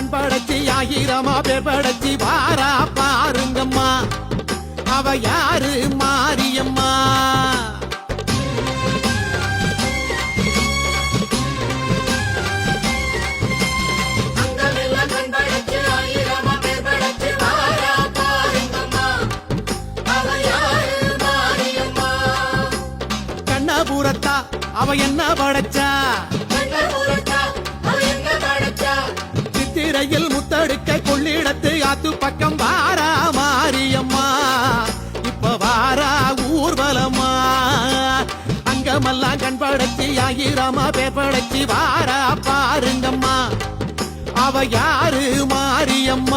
கண் படைச்சி ஆயிரமா பேர் படைச்சி வாரா பாருங்கம்மா அவ யாரு மாரியம்மா கண்ணபுரத்தா அவ என்ன படைச்சா சித்திரையில் முத்தடுக்க கொள்ளிடத்து ஆத்து பக்கம் வாரா மாரியம்மா இப்ப வாரா ஊர்வலமா அங்கமெல்லாம் கண் படைச்சி ஆயிரமா பேர் படைச்சி வாரா பாருங்கம்மா அவ யாரு மாரியம்மா